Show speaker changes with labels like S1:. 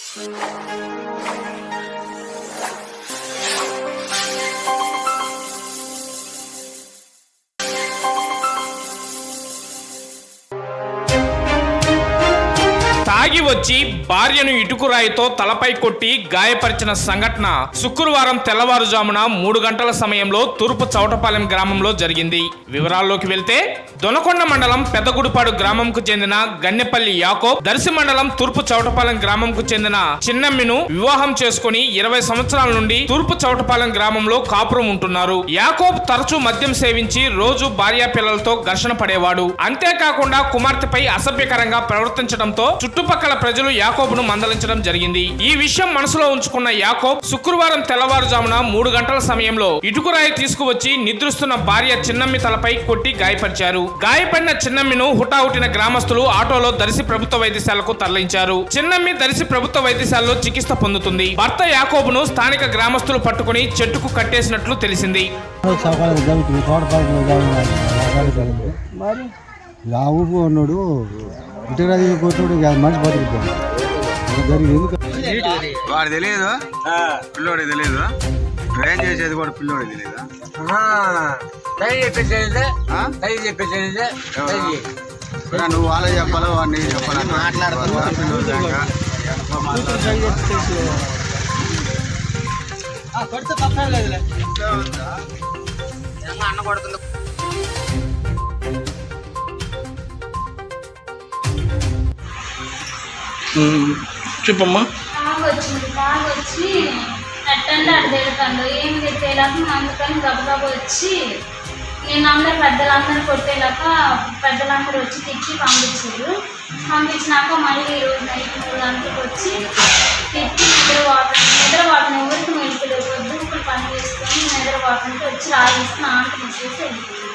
S1: తాగి వచ్చి భార్యను ఇటుకురాయితో తలపై కొట్టి గాయపరిచిన సంఘటన శుక్రవారం తెల్లవారుజామున 3 గంటల సమయంలో తూర్పు చౌటపాలెం గ్రామంలో జరిగింది. వివరాల్లోకి వెళ్తే దొనకొండ మండలం పెద్దగుడిపాడు గ్రామంకు చెందిన గన్నెపల్లి యాకోబ్, దర్శి మండలం తూర్పు చౌటపాలెం గ్రామంకు చెందిన చిన్నమ్మిను వివాహం చేసుకుని 20 సంవత్సరాల నుండి తూర్పు చౌటపాలెం గ్రామంలో కాపురం ఉంటున్నారు. యాకోబ్ తరచూ మద్యం సేవించి రోజు భార్యా పిల్లలతో ఘర్షణ పడేవాడు. అంతేకాకుండా కుమార్తెపై అసభ్యకరంగా ప్రవర్తించడంతో చుట్టుపక్కల ప్రజలు యాకోబును మందలించడం జరిగింది. ఈ విషయం మనసులో ఉంచుకున్న యాకోబ్ శుక్రవారం తెల్లవారుజామున 3 గంటల సమయంలో ఇటుకురాయి తీసుకువచ్చి నిద్రిస్తున్న భార్య చిన్నమ్మి తలపై కొట్టి గాయపరిచారు. గాయపడిన చిన్నమ్మిను హుటాహుటిన గ్రామస్తులు ఆటోలో దర్శి ప్రభుత్వ వైద్యశాలకు తరలించారు. చిన్నమ్మి దర్శి ప్రభుత్వ వైద్యశాలలో చికిత్స పొందుతుంది. భర్త యాకోబును స్థానిక గ్రామస్తులు పట్టుకుని చెట్టుకు కట్టేసినట్లు తెలిసింది.
S2: వాడు తెలియదు, పిల్లోడికి తెలియదు. ట్రైన్ చేసేది కూడా పిల్లోడికి తెలియదు. నువ్వు వాళ్ళే చెప్పాలి, వాడిని చెప్పాలి. అన్న కొడుతుంది.
S1: చెప్పమ్మా.
S3: వచ్చి అట్టండి అడ్డేడుతాడు ఏం తెచ్చేలాక అందుకని గబగబా వచ్చి నేను అందరు పెద్దలందరూ కొట్టేలాక పెద్దలందరూ వచ్చి తిట్టి పంపించినాక మళ్ళీ ఈరోజు నైట్ 3 గంటలకు వచ్చి తిట్టి నిద్రపోతాను ఎవరికి మెలుపులు పొద్దుకులు పని చేసుకొని నిద్రపోతుంటే వచ్చి రాయిస్తే ఆంట ముచ్చేసి వెళ్ళిపోయింది.